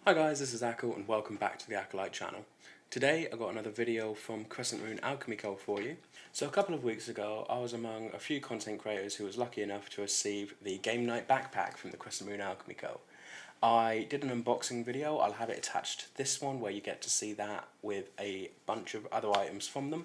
Hi guys, this is Akil and welcome back to the Acolyte channel. Today I got another video from Crescent Alchemy code for you. So a couple of weeks ago I was among a few content creators who was lucky enough to receive the Game Night backpack from the Crescent Alchemy code. I did an unboxing video, I'll have it attached to this one where you get to see that with a bunch of other items from them.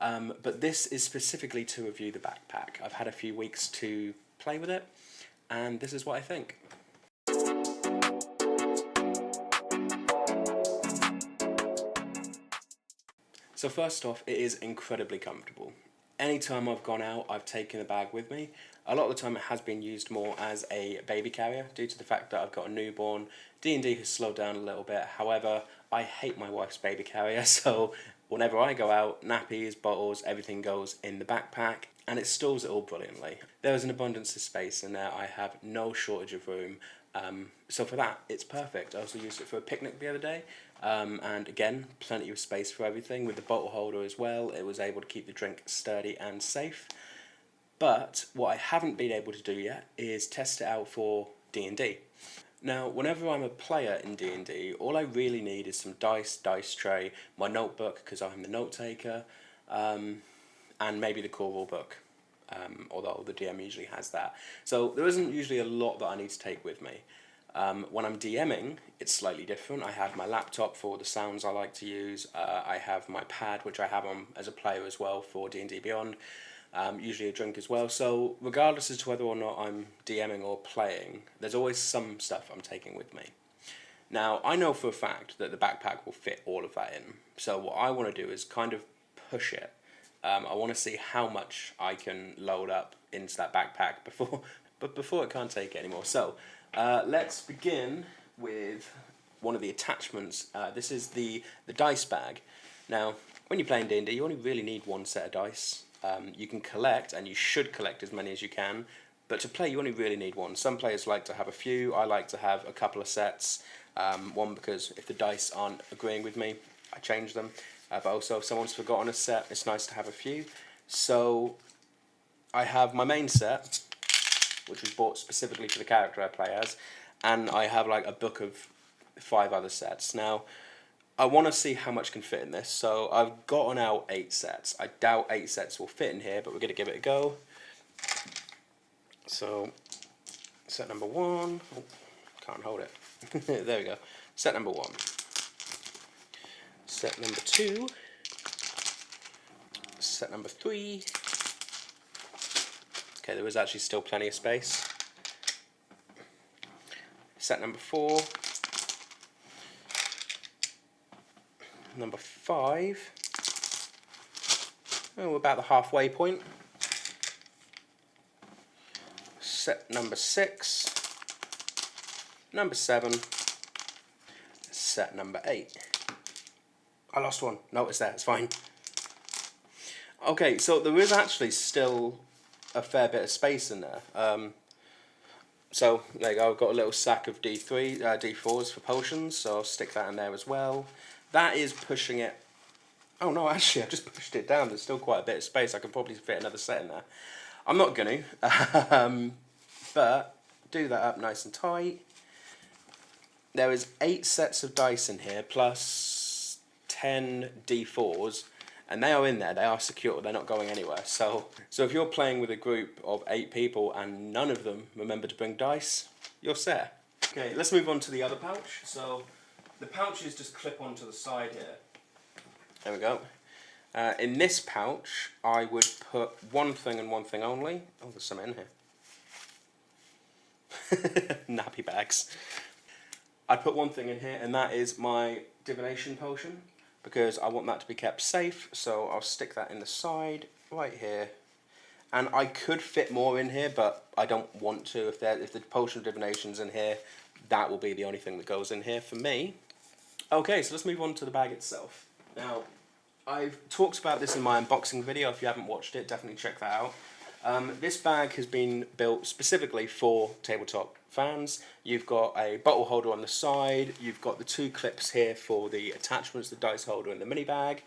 But this is specifically to review the backpack. I've had a few weeks to play with it and this is what I think. So first off, it is incredibly comfortable. Anytime I've gone out, I've taken the bag with me. A lot of the time it has been used more as a baby carrier due to the fact that I've got a newborn. D&D has slowed down a little bit, however, I hate my wife's baby carrier, so whenever I go out, nappies, bottles, everything goes in the backpack, and it stores it all brilliantly. There is an abundance of space in there, I have no shortage of room, so for that, it's perfect. I also used it for a picnic the other day, and again, plenty of space for everything. With the bottle holder as well, it was able to keep the drink sturdy and safe. But what I haven't been able to do yet is test it out for D&D. Now, whenever I'm a player in D&D, all I really need is some dice tray, my notebook because I'm the note taker, and maybe the core rule book. Although the DM usually has that. So there isn't usually a lot that I need to take with me. When I'm DMing, it's slightly different. I have my laptop for the sounds I like to use. I have my pad, which I have on as a player as well for D&D Beyond. Usually a drink as well. So regardless as to whether or not I'm DMing or playing, there's always some stuff I'm taking with me. Now, I know for a fact that the backpack will fit all of that in. So what I want to do is kind of push it. I want to see how much I can load up into that backpack before it can't take it anymore. So let's begin with one of the attachments. This is the dice bag. Now, when you're playing D&D, you only really need one set of dice. You can collect, and you should collect as many as you can, but to play you only really need one. Some players like to have a few. I like to have a couple of sets. One, because if the dice aren't agreeing with me, I change them. But also, if someone's forgotten a set, it's nice to have a few. So I have my main set, which was bought specifically for the character I play as, and I have like a book of 5 other sets. Now, I want to see how much can fit in this, so I've gotten out 8 sets. I doubt 8 sets will fit in here, but we're going to give it a go. So, set number 1, oh, can't hold it. There we go. Set number 1. Set number 2. Set number 3. Okay, there is actually still plenty of space. Set number 4. Number 5. Oh, we're about the halfway point. Set number 6. Number 7. Set number 8. I lost one. No, it's there. It's fine. Okay, so there is actually still a fair bit of space in there. So there you go. I've got a little sack of D4s for potions, so I'll stick that in there as well. That is pushing it. Oh no, actually, I just pushed it down. There's still quite a bit of space. I can probably fit another set in there. I'm not going to, but do that up nice and tight. There is 8 sets of dice in here, plus 10 D4s, and they are in there, they are secure, they're not going anywhere. So if you're playing with a group of 8 people and none of them remember to bring dice, you're set. Okay, let's move on to the other pouch. So the pouches just clip onto the side here. There we go. In this pouch, I would put one thing and one thing only. Oh, there's some in here. Nappy bags. I'd put one thing in here, and that is my divination potion, because I want that to be kept safe, so I'll stick that in the side, right here. And I could fit more in here, but I don't want to. If the potion of divination's in here, that will be the only thing that goes in here for me. Okay, so let's move on to the bag itself. Now, I've talked about this in my unboxing video. If you haven't watched it, definitely check that out. This bag has been built specifically for tabletop fans. You've got a bottle holder on the side, you've got the 2 clips here for the attachments, the dice holder and the mini bag.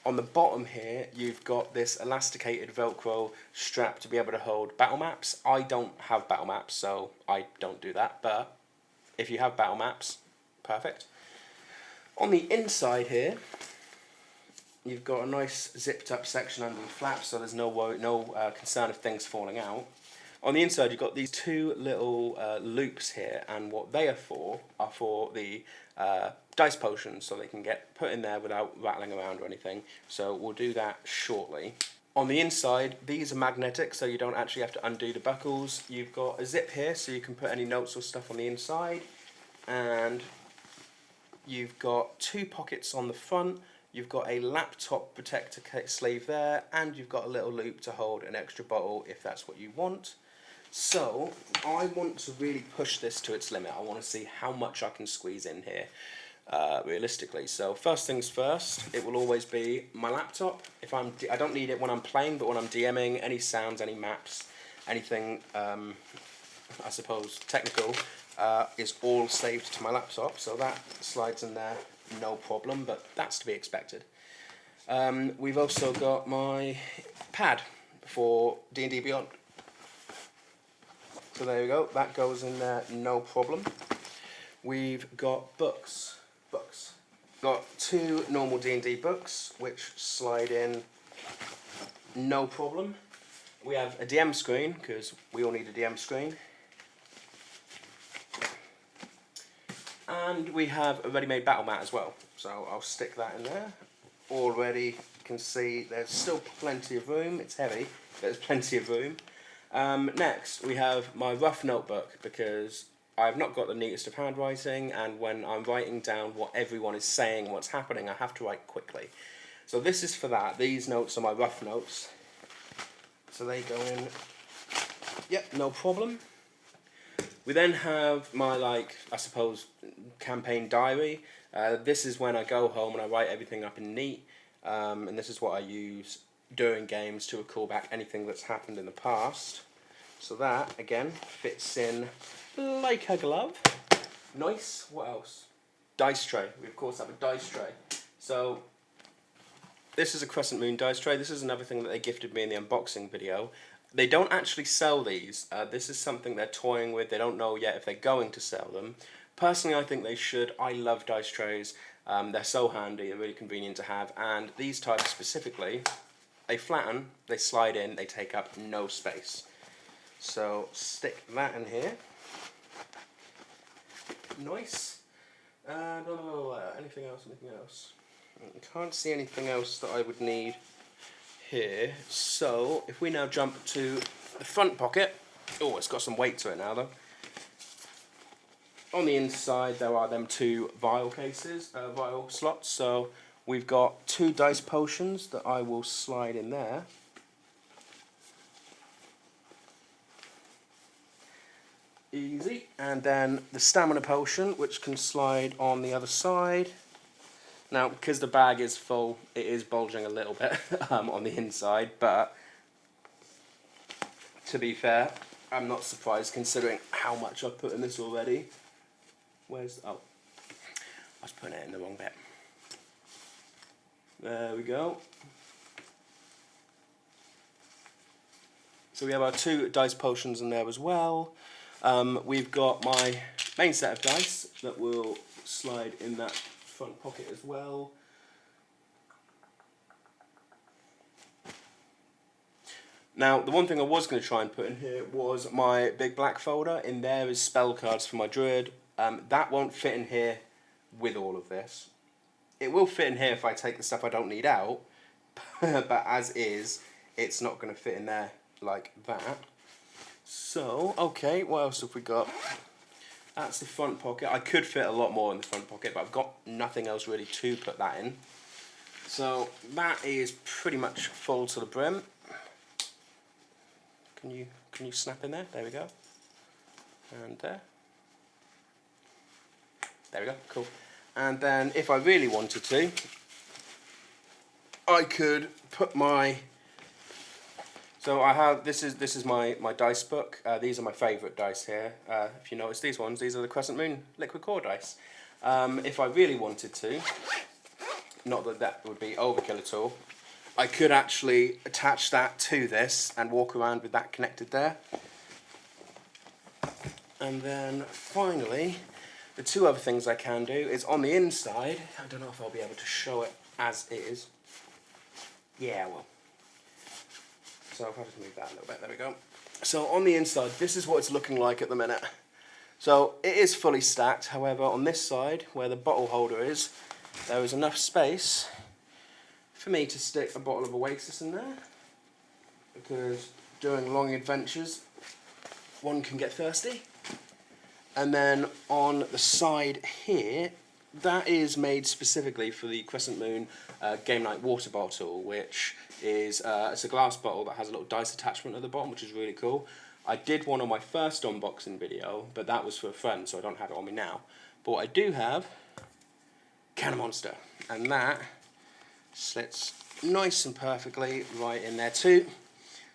On the bottom here, you've got this elasticated Velcro strap to be able to hold battle maps. I don't have battle maps, so I don't do that, but if you have battle maps, Perfect. On the inside here, you've got a nice zipped up section under the flap, so there's no concern of things falling out. On the inside, you've got these two little loops here, and what they are for the dice potions, so they can get put in there without rattling around or anything. So we'll do that shortly. On the inside, these are magnetic, so you don't actually have to undo the buckles. You've got a zip here, so you can put any notes or stuff on the inside. And you've got two pockets on the front. You've got a laptop protector sleeve there, and you've got a little loop to hold an extra bottle if that's what you want. So, I want to really push this to its limit. I want to see how much I can squeeze in here, realistically. So, first things first, it will always be my laptop. I don't need it when I'm playing, but when I'm DMing, any sounds, any maps, anything, I suppose, technical, is all saved to my laptop. So that slides in there, no problem, but that's to be expected. We've also got my pad for D&D Beyond. So there we go, that goes in there, no problem. We've got books. Got two normal D&D books, which slide in, no problem. We have a DM screen, because we all need a DM screen. And we have a ready-made battle mat as well, so I'll stick that in there. Already you can see there's still plenty of room. It's heavy, but there's plenty of room. Next, we have my rough notebook, because I've not got the neatest of handwriting, and when I'm writing down what everyone is saying, what's happening, I have to write quickly. So this is for that. These notes are my rough notes. So they go in, yep, no problem. We then have my, I suppose, campaign diary. This is when I go home and I write everything up in neat, and this is what I use during games to recall back anything that's happened in the past. So that, again, fits in like a glove. Nice. What else? Dice tray. We, of course, have a dice tray. So this is a Crescent Moon dice tray. This is another thing that they gifted me in the unboxing video. They don't actually sell these. This is something they're toying with. They don't know yet if they're going to sell them. Personally, I think they should. I love dice trays. They're so handy. They're really convenient to have. And these types specifically, they flatten, they slide in, they take up no space. So stick that in here. Nice. Anything else? I can't see anything else that I would need here. So if we now jump to the front pocket. Oh, it's got some weight to it now though. On the inside there are them two vial slots. So we've got two dice potions that I will slide in there. Easy. And then the stamina potion, which can slide on the other side. Now, because the bag is full, it is bulging a little bit on the inside, but to be fair, I'm not surprised considering how much I've put in this already. Where's... oh, I was putting it in the wrong bit. There we go. So we have our two dice potions in there as well. We've got my main set of dice that will slide in that front pocket as well. Now, the one thing I was going to try and put in here was my big black folder. In there is spell cards for my druid. That won't fit in here with all of this. It will fit in here if I take the stuff I don't need out, but as is, it's not going to fit in there like that. So, okay, what else have we got? That's the front pocket. I could fit a lot more in the front pocket, but I've got nothing else really to put that in. So that is pretty much full to the brim. Can you snap in there? There we go. And there. There we go, cool. And then if I really wanted to, I could put my... So I have, this is my dice book. These are my favourite dice here. If you notice these ones, these are the Crescent Moon Liquid Core dice. If I really wanted to, not that that would be overkill at all, I could actually attach that to this and walk around with that connected there. And then finally, The two other things I can do is on the inside, I don't know if I'll be able to show it as is. Yeah, well. So if I just move that a little bit, there we go. So on the inside, this is what it's looking like at the minute. So it is fully stacked, however on this side, where the bottle holder is, there is enough space for me to stick a bottle of Oasis in there, because during long adventures, one can get thirsty. And then on the side here, that is made specifically for the Crescent Moon Game Night water bottle, which is it's a glass bottle that has a little dice attachment at the bottom, which is really cool. I did one on my first unboxing video, but that was for a friend, so I don't have it on me now. But what I do have, Can Monster, and that slits nice and perfectly right in there too.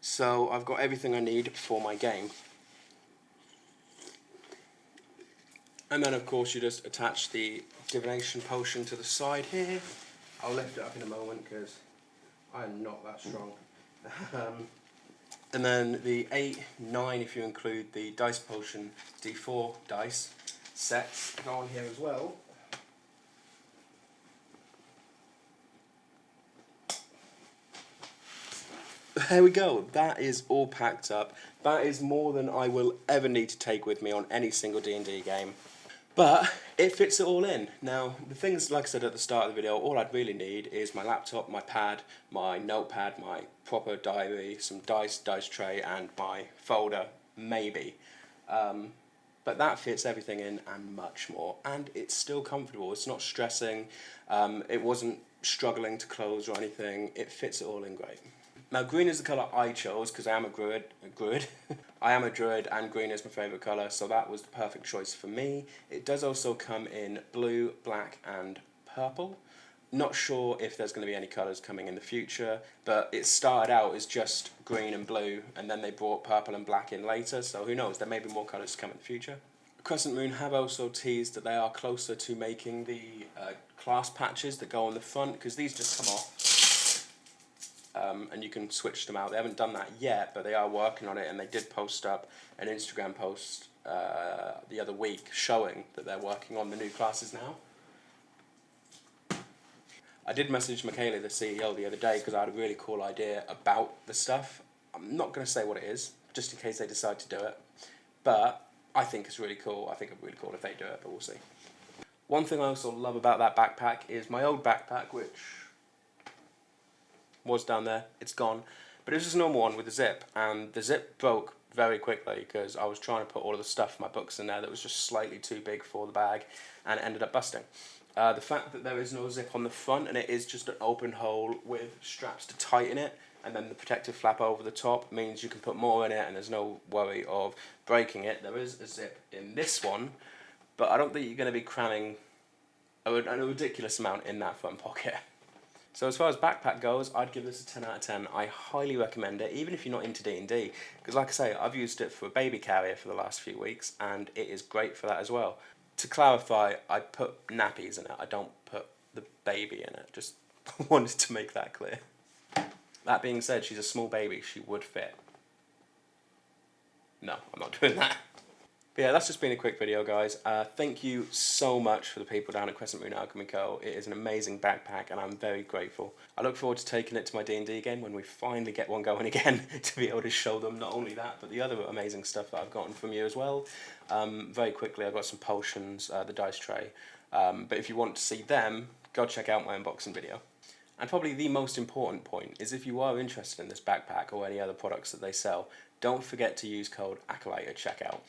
So I've got everything I need for my game. And then of course you just attach the divination potion to the side here. I'll lift it up in a moment because I'm not that strong. And then the 8, 9 if you include the dice potion D4 dice sets go on here as well. There we go, that is all packed up. That is more than I will ever need to take with me on any single D&D game. But it fits it all in. Now, the things, like I said at the start of the video, all I'd really need is my laptop, my pad, my notepad, my proper diary, some dice tray, and my folder, maybe. But that fits everything in and much more. And it's still comfortable, it's not stressing, it wasn't struggling to close or anything, it fits it all in great. Now green is the colour I chose because I am a druid. I am a druid and green is my favourite colour, so that was the perfect choice for me. It does also come in blue, black and purple. Not sure if there's going to be any colours coming in the future, but it started out as just green and blue and then they brought purple and black in later, so who knows, there may be more colours to come in the future. Crescent Moon have also teased that they are closer to making the class patches that go on the front, because these just come off. And you can switch them out. They haven't done that yet, but they are working on it, and they did post up an Instagram post the other week showing that they're working on the new classes now. I did message Michaela, the CEO, the other day because I had a really cool idea about the stuff. I'm not going to say what it is, just in case they decide to do it, but I think it's really cool. I think it'd be really cool if they do it, but we'll see. One thing I also love about that backpack is my old backpack, which was down there, it's gone, but it was just a normal one with a zip, and the zip broke very quickly because I was trying to put all of the stuff, my books in there, that was just slightly too big for the bag, and it ended up busting. The fact that there is no zip on the front and it is just an open hole with straps to tighten it and then the protective flap over the top means you can put more in it and there's no worry of breaking it. There is a zip in this one, but I don't think you're going to be cramming a ridiculous amount in that front pocket. So as far as backpack goes, I'd give this a 10 out of 10. I highly recommend it, even if you're not into D&D, because like I say, I've used it for a baby carrier for the last few weeks, and it is great for that as well. To clarify, I put nappies in it, I don't put the baby in it, just wanted to make that clear. That being said, she's a small baby, she would fit. No, I'm not doing that. But yeah, that's just been a quick video, guys. Thank you so much for the people down at Crescent Moon Alchemy Co. It is an amazing backpack and I'm very grateful. I look forward to taking it to my D&D game when we finally get one going again to be able to show them not only that, but the other amazing stuff that I've gotten from you as well. Very quickly, I've got some potions, the dice tray. But if you want to see them, go check out my unboxing video. And probably the most important point is if you are interested in this backpack or any other products that they sell, don't forget to use code Acolyte at checkout.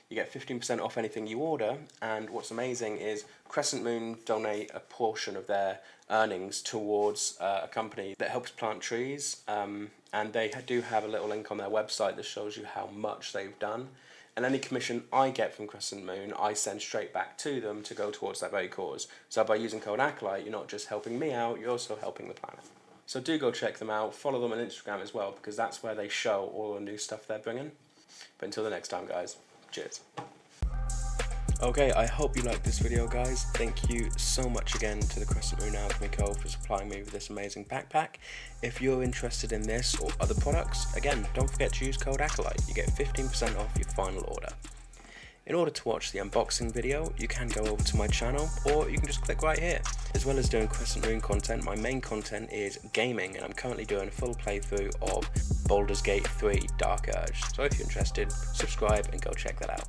You get 15% off anything you order, and what's amazing is Crescent Moon donate a portion of their earnings towards a company that helps plant trees, and they do have a little link on their website that shows you how much they've done. And any commission I get from Crescent Moon, I send straight back to them to go towards that very cause. So by using code Acolyte, you're not just helping me out, you're also helping the planet. So do go check them out, follow them on Instagram as well, because that's where they show all the new stuff they're bringing. But until the next time, guys, cheers. Okay, I hope you liked this video, guys. Thank you so much again to the Crescent Moon Alchemy Co. for supplying me with this amazing backpack. If you're interested in this or other products, again, don't forget to use code Acolyte. You get 15% off your final order. In order to watch the unboxing video, you can go over to my channel, or you can just click right here. As well as doing Crescent Moon content, my main content is gaming, and I'm currently doing a full playthrough of Baldur's Gate 3 Dark Urge. So if you're interested, subscribe and go check that out.